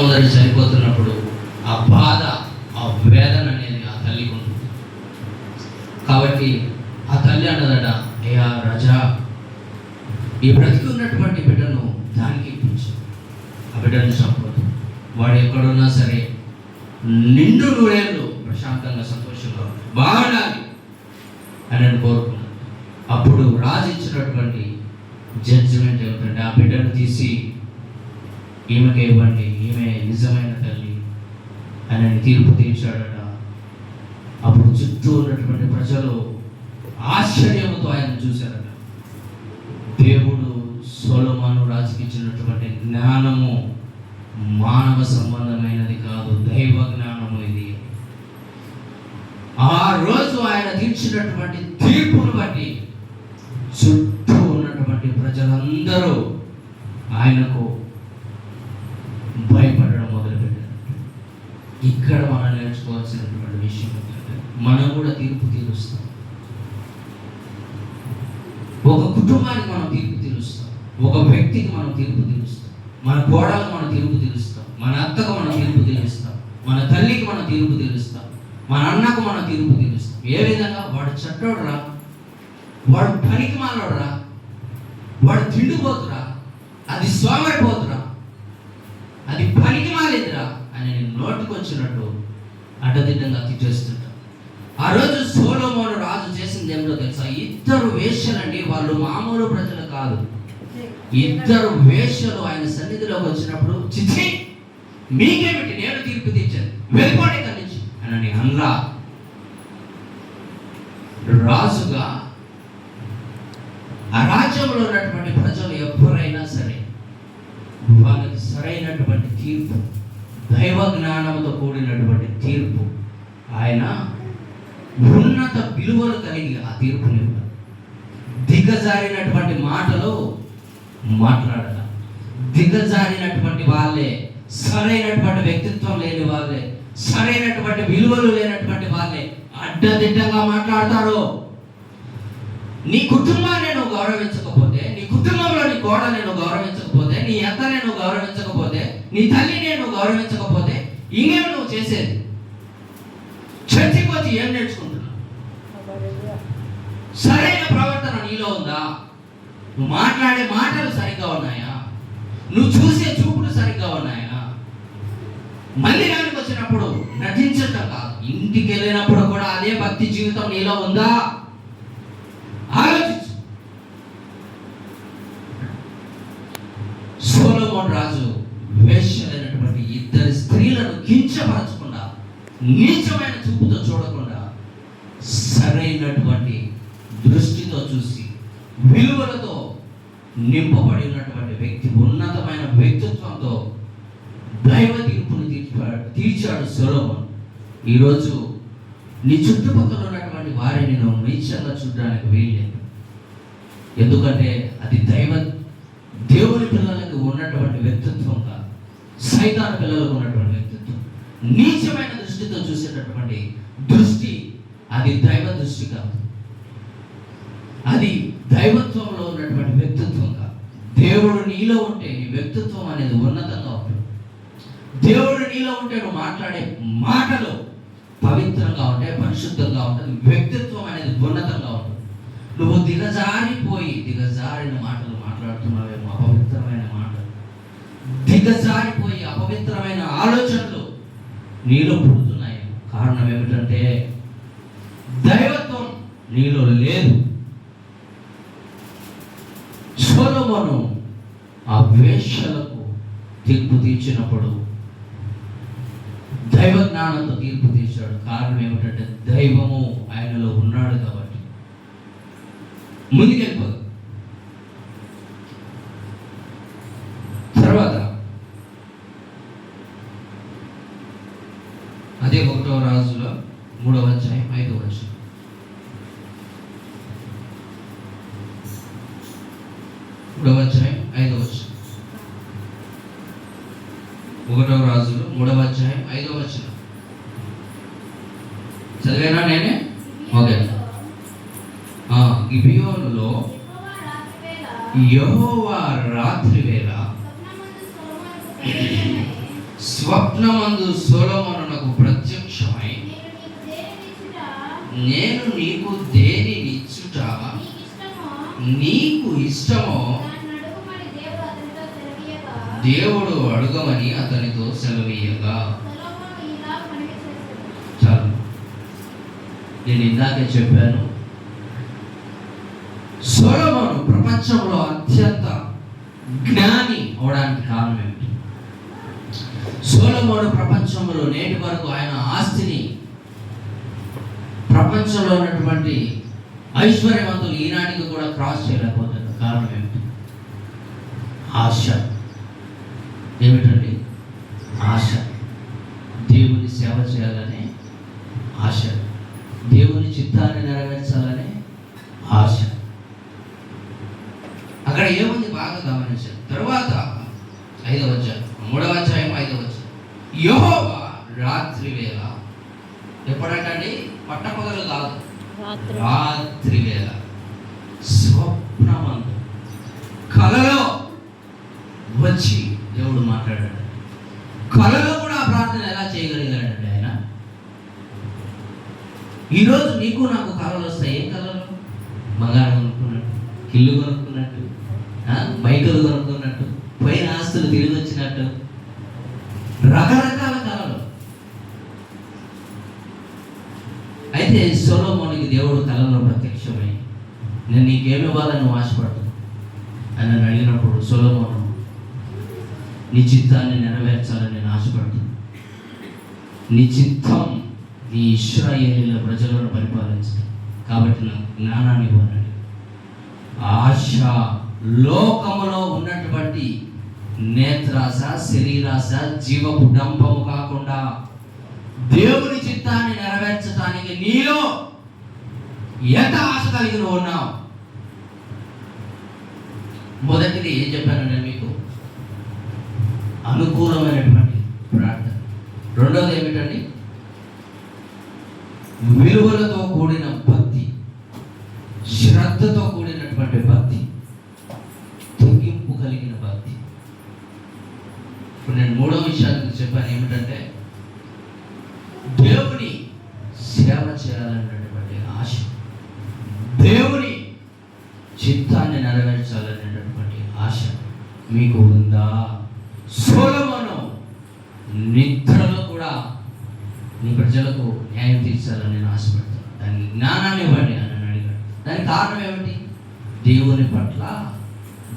సోదరి చనిపోతున్నప్పుడు ఆ బాధ, ఆ వేదన అనేది ఆ తల్లికి ఉంటుంది. కాబట్టి ఆ తల్లి అన్నదట, అయ్యా రాజా, ఈ బ్రతికి ఉన్నటువంటి బిడ్డను దానికి ఇప్పించు, ఆ బిడ్డను చంపదు, వాడు ఎక్కడున్నా సరే నిండు నూరేళ్ళు ప్రశాంతంగా సంతోషంగా బాగాలి అని కోరుకున్నాను. అప్పుడు రాజు ఇచ్చినటువంటి జడ్జిమెంట్ ఏమిటంటే, ఆ బిడ్డను తీసి ఈమెకి ఇవ్వండి, ఈమె నిజమైన తల్లి అని తీర్పు తీర్చాడట. అప్పుడు చుట్టూ ఉన్నటువంటి ప్రజలు ఆశ్చర్యంతో ఆయన చూశారట. దేవుడు సొలొమోను రాజుకి ఇచ్చినటువంటి జ్ఞానము మానవ సంబంధమైనది కాదు, దైవ జ్ఞానము ఇది. ఆ రోజు ఆయన తీర్చినటువంటి తీర్పును బట్టి చుట్టూ ఉన్నటువంటి ప్రజలందరూ ఆయనకు భయపడడం మొదలుపెట్టారు. ఇక్కడ మనం నేర్చుకోవాల్సినటువంటి విషయం ఏంటంటే, మనం కూడా తీర్పు తీరుస్తాం. ఒక కుటుంబానికి మనం తీర్పు తీరుస్తాం, ఒక వ్యక్తికి మనం తీర్పు తీరుస్తాం, మన కోడలకు మనం తీర్పు తీరుస్తాం, మన అత్తకు మనం తీర్పు తీరుస్తాం, మన తల్లికి మనం తీర్పు తీరుస్తాం, మన అన్నకు మనం తీర్పు తీరుస్తాం. ఏ విధంగా? వాడు చెడ్డోడురా, వాడు పనికి మాలోడురా, వాడు తిండిపోతురా, అది సోమరిపోతురా, అది పనికి మాలేదురా అని నోటికి వచ్చినట్టు అడ్డదిడ్డంగా తిట్టేస్తుంటాం. ఆ రోజు సొలొమోను రాజు చేసింది ఏమిటో తెలుసా? ఇద్దరు వేశ్యలండి, వాళ్ళు మామూలు ప్రజలు కాదు. ఇద్దరు వేశ్యలు ఆయన సన్నిధిలోకి వచ్చినప్పుడు, చిచి మీకేమిటి, నేను తీర్పు తీర్చాను, వెళ్ళిపోండి ఇక్కడి నుంచి అని అన్లా. రాజుగా ఆ రాజ్యంలో ఉన్నటువంటి ప్రజలు ఎవరైనా సరే వాళ్ళకి సరైనటువంటి తీర్పు, దైవ జ్ఞానంతో కూడినటువంటి తీర్పు, ఆయన ఉన్నత విలువలు కలిగి ఆ తీర్పుని దిగజారినటువంటి మాటలు మాట్లాడాల. దిగజారినటువంటి వాళ్ళే, సరైనటువంటి వ్యక్తిత్వం లేని వాళ్ళే, సరైనటువంటి విలువలు లేనటువంటి వాళ్ళే అడ్డదిడ్డంగా మాట్లాడతారు. నీ కుటుంబాన్ని నువ్వు గౌరవించకపోతే, నీ కుటుంబంలో నీ కోడని నువ్వు గౌరవించకపోతే, నీ అత్తని నువ్వు గౌరవించకపోతే, నీ తల్లిని నువ్వు గౌరవించకపోతే ఇంకేం నువ్వు చేసేది? చచ్చిపోతే ఏం నేర్చుకుంటున్నావు? సరైన ప్రవర్తన నీలో ఉందా? నువ్వు మాట్లాడే మాటలు సరిగ్గా ఉన్నాయా? నువ్వు చూసే చూపులు సరిగ్గా ఉన్నాయా? మందిరానికి వచ్చినప్పుడు నటించటం కాదు, ఇంటికి వెళ్ళినప్పుడు కూడా అదే భక్తి జీవితం నీలో ఉందా? ఆలోచించు. సొలొమోను రాజు వేశ్యలైనటువంటి ఇద్దరు స్త్రీలను కించపరచకుండా, నీచమైన చూపుతో చూడకుండా, సరైనటువంటి దృష్టితో చూసి, విలువలతో నింపబడి ఉన్నటువంటి వ్యక్తి, ఉన్నతమైన వ్యక్తిత్వంతో దైవ తీర్పును తీర్చాడు సొలొమోను. ఈరోజు నీ చుట్టుపక్కల ఉన్నటువంటి వారిని నువ్వు నీచంగా చూడడానికి వీల్లేదు. ఎందుకంటే అది దేవుని పిల్లలకు ఉన్నటువంటి వ్యక్తిత్వం కాదు, సైతాను పిల్లలకు ఉన్నటువంటి వ్యక్తిత్వం. నీచమైన దృష్టితో చూసేటటువంటి దృష్టి అది దైవ దృష్టి కాదు, అది దైవత్వంలో ఉన్నటువంటి వ్యక్తిత్వం కాదు. దేవుడు నీలో ఉంటే నీ వ్యక్తిత్వం అనేది ఉన్నతంగా ఉంటుంది. దేవుడు నీలో ఉంటే నువ్వు మాట్లాడే మాటలు పవిత్రంగా ఉంటాయి, పరిశుద్ధంగా ఉంటుంది. వ్యక్తిత్వం అనేది ఉన్నతంగా ఉంటుంది. నువ్వు దిగజారిన మాటలు మాట్లాడుతున్నావేమో, అపవిత్రమైన మాటలు, దిగజారిపోయి అపవిత్రమైన ఆలోచనలు నీలో పుడుతున్నాయి. కారణం ఏమిటంటే దైవత్వం నీలో లేదు. సొలొమోను ఆ వేశ్యలకు తీర్పు తీర్చినప్పుడు దైవ జ్ఞానంతో తీర్పు తీర్చాడు. కారణం ఏమిటంటే దైవము ఆయనలో ఉన్నాడు కాబట్టి. ముందుకెళ్ళిపోదు. తర్వాత అదే 1వ రాజులో 3వ అధ్యాయం 5వ వచనం. 3వ అధ్యాయం 5వ వచనం. 1వ రాజులు 3వ అధ్యాయం 5వ వచనం. చదివేనా నేనే? ఓకే. గిబియోనులో యెహోవా రాత్రి వేళ స్వప్నమందు సొలొమోనునకు ప్రత్యక్షమై, నేను నీకు దేనినిచ్చుట నీకు ఇష్టమో దేవుడు అడుగమని అతనితో సెలవీయగా. చాలు, నేను ఇందాకే చెప్పాను, సొలొమోను ప్రపంచంలో అత్యంత జ్ఞాని అవడానికి కారణం ఏమిటి? సొలొమోను ప్రపంచంలో నేటి వరకు ఆయన ఆస్తిని, ప్రపంచంలో ఉన్నటువంటి ఐశ్వర్యవంతులు ఈనాటికి కూడా క్రాస్ చేయలేకపోతారు. కారణం ఏమిటి? ఆశ. ఏమిటండి? ఆశ. దేవుని సేవ చేయాలనే ఆశ, దేవుని చిత్తాన్ని నెరవేర్చాలనే ఆశ. అక్కడ ఏముంది బాగా గమనించారు. తర్వాత 5వ అధ్యాయం, 3వ అధ్యాయం 5వ అధ్యాయం, యెహోవా రాత్రి వేళ, ఎప్పుడంటే పట్టపగలు కాదు, రాత్రి వేళ స్వప్నమందు కలలో వచ్చి దేవుడు మాట్లాడాడు. కలలో కూడా ప్రార్థన ఎలా చేయగలిగాడంటే ఆయన. ఈరోజు నీకు నాకు కళలు వస్తాయి. ఏ కళలు? బంగారం కొనుక్కున్నట్టు, ఇల్లు కొనుక్కున్నట్టు, బైకులు కొనుక్కున్నట్టు, పోయిన ఆస్తులు తిరిగి వచ్చినట్టు, రకరకాల కళలు. అయితే సొలొమోనుకి దేవుడు కళలో ప్రత్యక్షమై, నేను నీకేమి ఇవ్వాలని నువ్వు ఆశపడుతున్నావు అని నన్ను అడిగినప్పుడు, సొలొమోను, నీ చిత్తాన్ని నెరవేర్చాలని నేను ఆశపడుతున్నాను. నీ చిత్తం నీ ఇశ్రాయేలీయుల ప్రజలను పరిపాలించడం, కాబట్టి నాకు జ్ఞానాన్ని ఇవ్వనండి. ఆశ లోకములో ఉన్నటువంటి నేత్రాశ, శరీరాశ, జీవపు డంపము కాకుండా దేవుని చిత్తాన్ని నెరవేర్చడానికి నీలో ఎంత ఆశ కలిగి ఉన్నావు? మొదటిది ఏం చెప్పానంటే మీకు, అనుకూలమైనటువంటి ప్రార్థన. రెండోది ఏమిటండి? విలువలతో కూడిన భక్తి, శ్రద్ధతో కూడినటువంటి భక్తి, తెగింపు కలిగిన భక్తి. ఇప్పుడు నేను 3వ విషయానికి చెప్పాను, ఏమిటంటే దేవుని సేవ చేయాలనేటటువంటి ఆశ, దేవుని చిత్తాన్ని నెరవేర్చాలనేటటువంటి ఆశ మీకు ఉందా? సొలొమోను నిద్రలో కూడా నీ ప్రజలకు న్యాయం తీర్చాలని నేను ఆశపడతాను, దానికి జ్ఞానాన్ని ఇవ్వండి అని అడిగాడు. దానికి కారణం ఏమిటి? దేవుని పట్ల,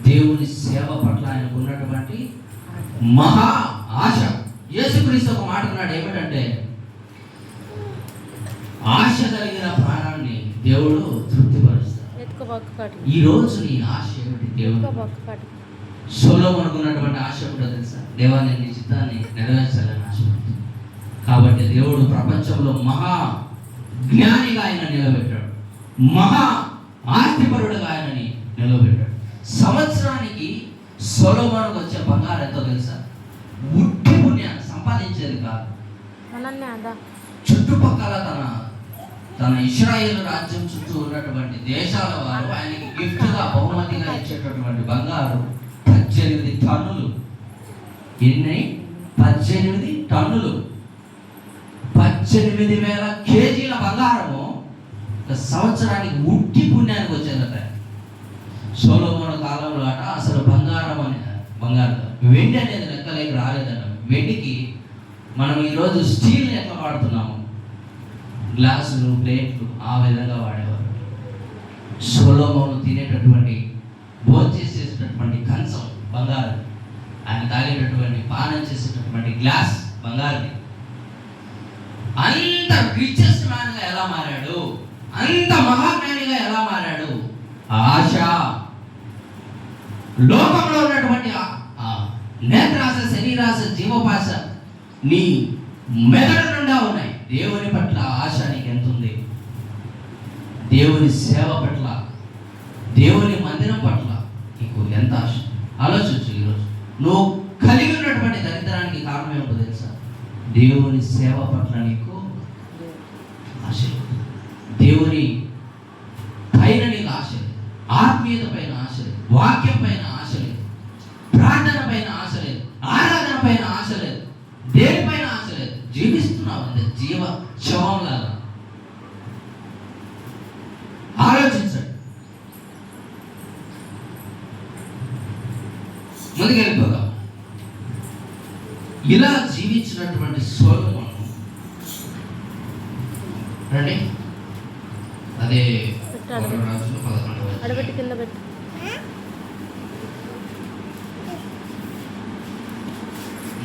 దేవుని సేవ పట్ల ఆయనకు ఉన్నటువంటి మహా ఆశ. యేసుక్రీస్తు ఒక మాట అన్నాడు, ఏమిటంటే ఆశ కలిగిన ప్రాణాన్ని దేవుడు తృప్తిపరుస్తాడు. ఈ రోజు నీ ఆశ ఏమిటి? దేవుడు సొలొమోనుకు ఉన్నటువంటి ఆశ కూడా తెలుసా? దేవా, నేను నీ చిత్తాన్ని నెరవేర్చాలని ఆశపడుతుంది. కాబట్టి దేవుడు ప్రపంచంలో మహా జ్ఞానిగా ఆయన నిలబెట్టాడు, మహా ఆస్తిపరుడుగా ఆయనని నిలబెట్టాడు. సంవత్సరానికి సొలొమోనుకు వచ్చే బంగారం ఎంతో తెలుసా? ఉట్టి పుణ్యాన్ని సంపాదించేది కాదు. చుట్టుపక్కల తన ఇశ్రాయేలు రాజ్యం చుట్టూ ఉన్నటువంటి దేశాల వారు ఆయనకి గిఫ్ట్గా, బహుమతిగా ఇచ్చేటటువంటి బంగారు 18 టన్నులు. ఎన్ని? 18 టన్నులు, 18,000 కేజీల బంగారము సంవత్సరానికి ఉట్టి పుణ్యానికి వచ్చేదట. సొలొమోను కాలంలో అట అసలు బంగారం వెండి అనేది లెక్కలేక రాలేదట. వెండికి మనం ఈరోజు స్టీల్ని ఎట్లా వాడుతున్నాము, గ్లాసులు, ప్లేట్లు, ఆ విధంగా వాడేవారు. సొలొమోను తినేటటువంటి, భోంచేసేటటువంటి కంచం బంగారం, ఆయన తాగేటటువంటి, పానం చేసేటటువంటి గ్లాస్ బంగారం. అంత రిచెస్ట్ మ్యాన్గా ఎలా మారాడు? అంత మహాజ్ఞానిగా ఎలా మారాడు? ఆశ. లోకంలో ఉన్నటువంటి నేత్రాశ, శరీరాశ, జీవపాశ నీ మెదడు నుండా ఉన్నాయి. దేవుని పట్ల ఆశ నీకు ఎంత ఉంది? దేవుని సేవ పట్ల, దేవుని మందిరం పట్ల నీకు ఎంత ఆశ? ఆలోచించు. ఈరోజు నువ్వు కలిగి ఉన్నటువంటి దరిద్రానికి కారణం ఏమిటో తెలుసా? దేవుని సేవ పట్ల నీకు ఆశ, దేవుని పైన నీకు ఆశ లేదు, ఆత్మీయత పైన ఆశ లేదు, వాక్యం పైన ఆశ లేదు, ప్రార్థన పైన ఆశ లేదు, ఆరాధన పైన ఆశ లేదు. దేనిపైన ఆశ లేదు. జీవిస్తున్నావు అంతే, జీవ శవంలాగా. ఆలోచించండి. ముందుకెళ్ళిపోదాం. ఇలా జీవించినటువంటి సొలొమోను రండి, అదే రాజులు 11వ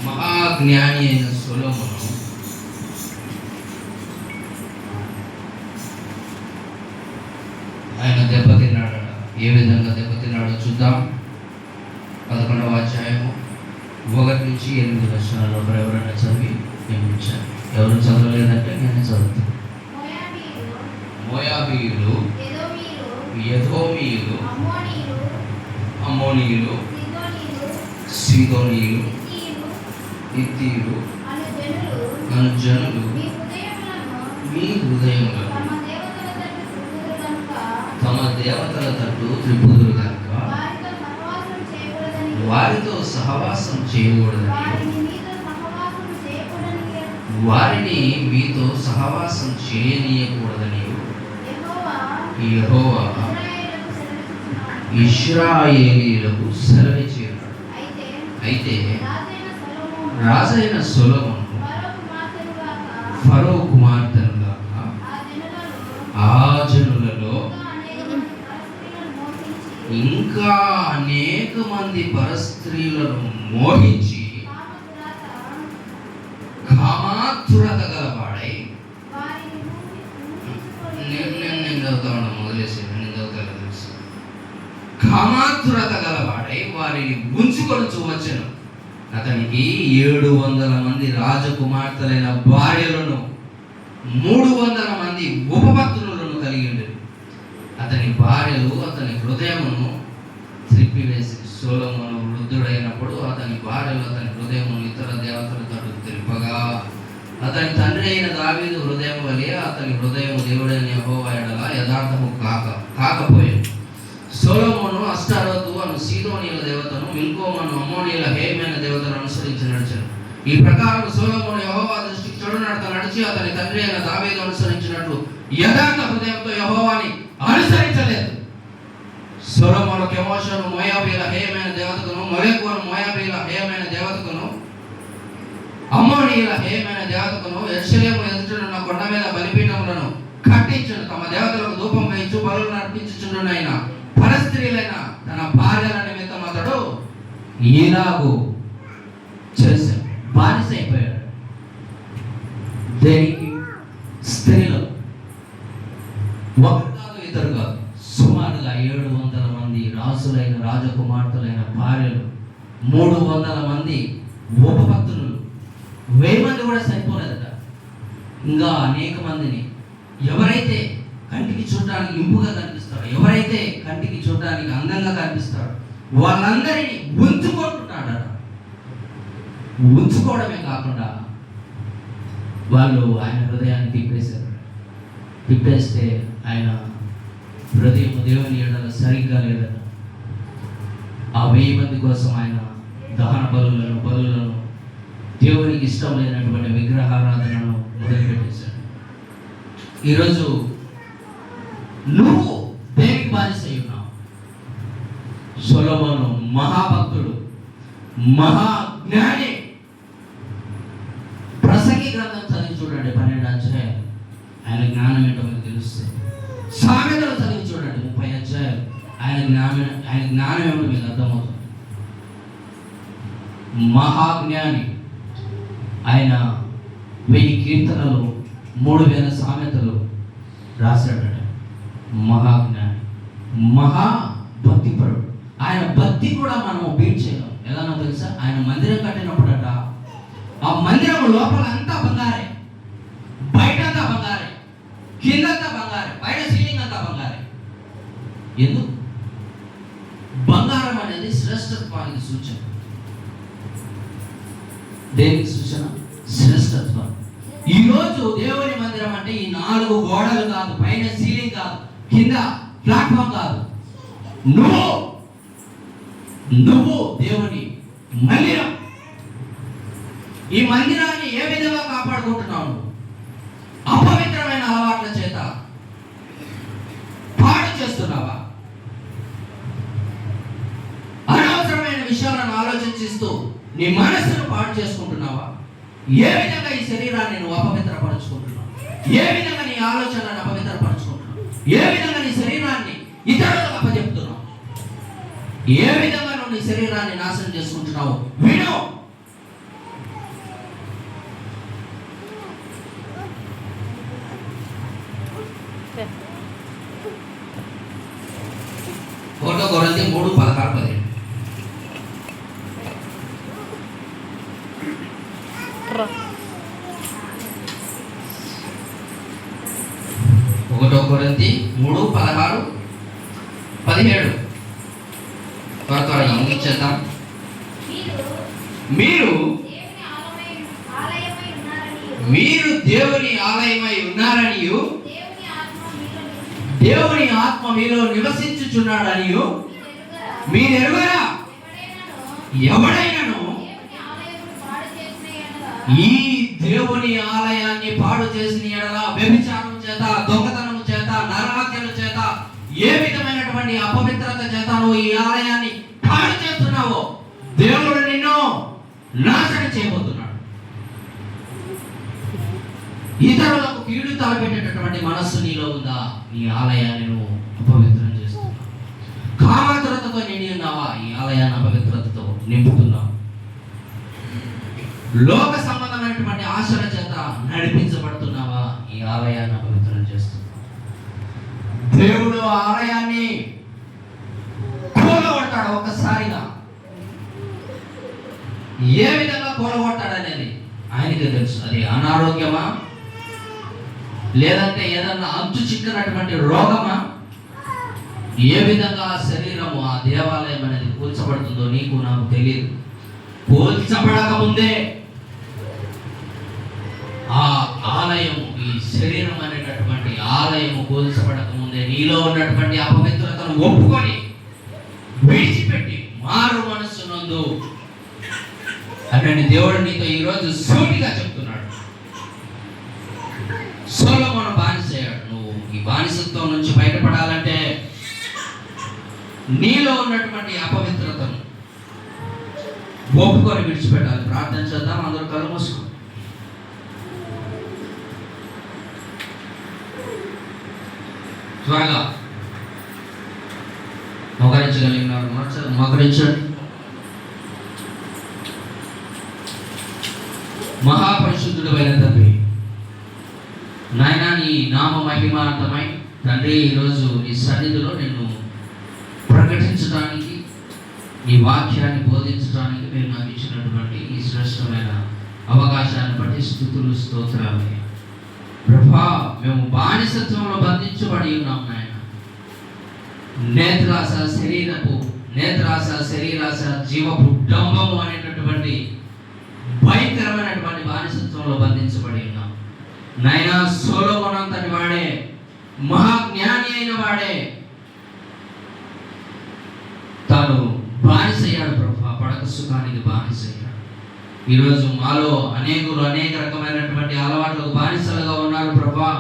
మహాజ్ఞాని అయిన సొలొమోను ఆయన దెబ్బతిన్నాడు. ఏ విధంగా దెబ్బతిన్నాడో చూద్దాం. 11వ అధ్యాయము 1 నుంచి 8 వచనాలు ఎవరైనా చదివి వినిపించారు. ఎవరు చదవలేదంటే నేను చదువుతాను. మోయాబీయులు, ఎదోమీయులు, అమ్మోనీయులు, సీదోనీయులు, హిత్తీయులు అను జనులు మీ హృదయములను తమ దేవతల తట్టు త్రిపుదురు కనుక వారితో సహవాసం చేయకూడదని, వారిని మీతో సహవాసం చేయనీయకూడదని యెహోవా ఇశ్రాయేలీయులకు సెలవిచ్చాడు. అయితే రాజైన సొలొమోను ఫరో కుమార్తెను గాక ఆ జనులలో ఇంకా అనేక మంది పరస్త్రీలను మోహించి కామాతురత గలవాడై, నేను చదువుతా ఉన్నా, మొదలేసి నేను చదువుతా తెలుసు. కామాతురత గలవాడై వారిని ఉంచుకొని వచ్చెను. అతనికి 700 మంది రాజకుమార్తెలైన భార్యలను 300 మంది ఉపపత్నులను కలిగి ఉండేది. అతని భార్యలు అతని హృదయమును త్రిప్పివేసి, సొలొమోను వృద్ధుడైనప్పుడు అతని భార్యలు అతని హృదయమును ఇతర దేవతల తట్టు తిప్పగా, అతని తండ్రి అయిన దావీదు హృదయం వలె అతని హృదయం దేవుడైన యెహోవా యెడల యథార్థము కాకపోయాడు. సొలొమోను అష్టారోతు అను సీదోనీయుల దేవతను, మిల్కోమను అమ్మోనీయుల హేమైన దేవతను అనుసరించి నడిచాడు. ఈ ప్రకారం సొలొమోను యెహోవా దృష్టికి చెడు నడత నడిచి అతని తండ్రి అయిన దావీదు అనుసరించినట్లు యథార్థ హృదయంతో యెహోవాని అనుసరించలేదు. సొలొమోను కెమోషను మోయాబీయుల హేమైన దేవతకును, మొలెకును మోయాబీయుల హేమైన దేవతకును, అమ్మోనీయుల హేమైన దేవతకును యెరూషలేము ఎదుటనున్న కొండ మీద బలిపీఠములను కట్టించును. తమ దేవతలకు ధూపం వేయించు బలులను అర్పించుచుండునైన పరస్త్రీలైన తన భార్యల నిమిత్తం అతడు ఇలాగూ చేశాడు. బానిస అయిపోయాడు. దేనికి? స్త్రీలు. ఒకరు కాదు, ఇద్దరు కాదు, సుమారుగా 700 మంది రాజులైన రాజకుమార్తెలైన భార్యలు, 300 మంది ఉపపత్నులు, 1000 మంది కూడా సరిపోలేదట. ఇంకా అనేక మందిని, ఎవరైతే కంటికి చూడడానికి ఇంపుగా కనిపిస్తారో, ఎవరైతే కంటికి చూడడానికి అందంగా కనిపిస్తారో వాళ్ళందరినీ ఉంచుకుంటున్నాడట. ఉంచుకోవడమే కాకుండా వాళ్ళు ఆయన హృదయాన్ని తిప్పేశారు. తిప్పేస్తే ఆయన హృదయం దేవుని ఎడల సరిగ్గా లేదట. ఆ 1000 మంది కోసం ఆయన దహన బలులను, దేవునికి ఇష్టం లేనటువంటి విగ్రహారాధనను మొదలుపెట్టేశాడు. ఈరోజు నువ్వు దేనికి బానిస అయి ఉన్నావు? సొలొమోను మహాభక్తుడు, మహాజ్ఞాని. ప్రసంగి గ్రంథం చదివి చూడండి, 12 అధ్యాయాలు. ఆయన జ్ఞానం ఏంటో మీకు తెలుస్తుంది. సామెతలు చదివి చూడండి, 30 అధ్యాయాలు. ఆయన జ్ఞానం ఏమిటో మీకు అర్థమవుతుంది. మహాజ్ఞాని. ఆయన 1000 కీర్తనలు, 3000 సామెతలు రాశాడట. మహాజ్ఞాని, మహాభక్తిపరుడు. ఆయన భక్తి కూడా మనం బీట్ చేయలేం. ఎలానో తెలుసా? ఆయన మందిరం కట్టినప్పుడట, ఆ మందిరం లోపల అంతా బంగారే, బయటంతా బంగారే, కిందంతా బంగారే, పైన సీలింగ్ అంతా బంగారే. ఎందుకు? బంగారం అనేది శ్రేష్టత్వానికి సూచన. దేనికి సూచన? శ్రేష్టత్వం. ఈరోజు దేవుని మందిరం అంటే ఈ 4 గోడలు కాదు, పైన సీలింగ్ కాదు, కింద ప్లాట్ఫామ్ కాదు. నువ్వు దేవుని మందిరం. ఈ మందిరాన్ని ఏ విధంగా కాపాడుకుంటున్నావు? అపవిత్రమైన అలవాట్ల చేత పాడు చేస్తున్నావా? అనవసరమైన విషయాలను ఆలోచిస్తూ నీ మనసును పాడు చేసుకుంటున్నావా? ఏ విధంగా ఈ శరీరాన్ని నువ్వు అపవిత్రపరచుకుంటున్నావు? ఏ విధంగా నీ ఆలోచనలను అపవిత్రపరచుకుంటున్నావు? ఏ విధంగా నీ శరీరాన్ని ఇతరులకు అప్పచెప్తున్నావు? ఏ విధంగా నువ్వు నీ శరీరాన్ని నాశనం చేసుకుంటున్నావు? విను. ఒకటో కొరింథీ 3:16-17. ఒకటో కొరింథీ 3:16-17 త్వరగా ముగించేద్దాం. మీరు దేవుని ఆలయమై ఉన్నారనియు దేవుని ఆత్మ మీలో నివసించుచున్నాడనియు మీరెరుగరా? ఎవడైనాను ఈ దేవుని ఆలయాన్ని పాడు చేసిన ఎడల వ్యభిచారం చేత, దొంగతనం చేత, నరహత్యల చేత, ఏ విధమైనటువంటి అపవిత్రత చేత నువ్వు ఈ ఆలయాన్ని పాడు చేస్తున్నావో దేవుడు నిన్ను నాశనం చేయబోతున్నాడు. ఇతరులకు కీడు తలపెట్టేటటువంటి మనస్సు నీలో ఉందా? ఈ ఆలయాన్ని నువ్వు అపవిత్రం చేస్తున్నావు. కామాతురతతో నిండి ఉన్నావా? ఈ ఆలయాన్ని అపవిత్రతతో నింపుతున్నావు. లోక సంబంధమైనటువంటి ఆశల చేత నడిపించబడుతున్నావా? ఈ ఆలయాన్ని అపవిత్రం చేస్తున్నావు. దేవుడు ఆలయాన్ని కూలగొట్టాడు ఒక్కసారిగా. ఏ విధంగా కూలగొట్టాడనేది ఆయనకే తెలుసు. అది అనారోగ్యమా, లేదంటే ఏదన్నా అంచు చిక్కనటువంటి రోగమా? ఏ విధంగా శరీరము, ఆ దేవాలయం అనేది కూల్చబడుతుందో నీకు నాకు తెలియదు. కూల్చబడక ముందే ఆ ఆలయము, ఈ శరీరం అనేటటువంటి ఆలయము కూల్చబడక ముందే నీలో ఉన్నటువంటి అపవిత్రతను ఒప్పుకొని విడిచిపెట్టి మారు మనస్సు నందు అని దేవుడు నీతో ఈరోజు సూటిగా చెప్తున్నాడు. సొలొమోను బానిసయ్యాడు. నువ్వు ఈ బానిసత్వం నుంచి బయటపడాలంటే నీలో ఉన్నటువంటి అపవిత్రతను ఒప్పుకొని విడిచిపెట్టాలి. ప్రార్థన చేద్దాం. అందరూ కళ్ళు మూసుకో. త్వరగా మోకరించగలిగినారు మోకరించండి. మహాపరిశుద్ధుడు అయిన తండ్రి, నాయన నీ నామ మహిమార్థమై తండ్రి ఈరోజు నీ సన్నిధిలో నిన్ను ప్రకటించడానికి, నీ వాక్యాన్ని బోధించడానికి మీరు నాకు ఇచ్చినటువంటి ఈ శ్రేష్టమైన అవకాశాన్ని బట్టి స్తుతులు స్తోత్రాలు. ప్రభా, మేము బానిసత్వంలో బంధించబడి ఉన్నాం నాయన. నేత్రాస శరీరాస జీవపు డంబము అనేటటువంటి భయంకరమైనటువంటి బానిసత్వంలో బంధించబడి ఉన్నాం నాయన. సొలొమోను అంతటి వాడే, మహాజ్ఞాని అయిన వాడే తాను బానిసయ్యాడు ప్రభా. పడక సుఖానికి బానిసయ్యాడు. ఈరోజు మాలో అనేకులు అనేక రకమైనటువంటి అలవాట్లకు బానిసలుగా ఉన్నారు ప్రభా.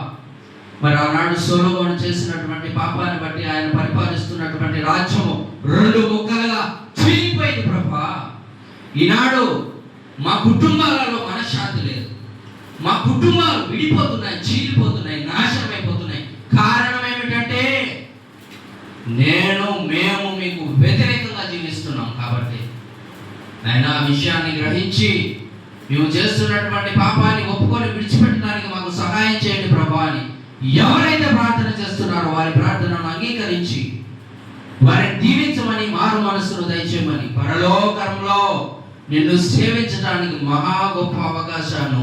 మరి ఆనాడు సొలొమోను చేసినటువంటి పాపాన్ని బట్టి ఆయన పరిపాలిస్తున్నటువంటి రాజ్యము 2 ముక్కలుగా చీలిపోయింది ప్రభా. ఈనాడు మా కుటుంబాలలో మనశ్శాంతి లేదు. మా కుటుంబాలు విడిపోతున్నాయి, చీలిపోతున్నాయి, నాశనం అయిపోతున్నాయి. కారణం ఏమిటంటే మేము మీకు వ్యతిరేకంగా జీవిస్తున్నాం. కాబట్టి ఆయన ఆ విషయాన్ని గ్రహించి మేము చేస్తున్నటువంటి పాపాన్ని ఒప్పుకొని విడిచిపెట్టడానికి మాకు సహాయం చేయండి ప్రభా అని ఎవరైతే ప్రార్థన చేస్తున్నారో వారి ప్రార్థనను అంగీకరించి వారిని దీవించమని, మారు మనస్సును దయచేయమని, పరలోకంలో నిన్ను సేవించడానికి మహా గొప్ప అవకాశాన్ని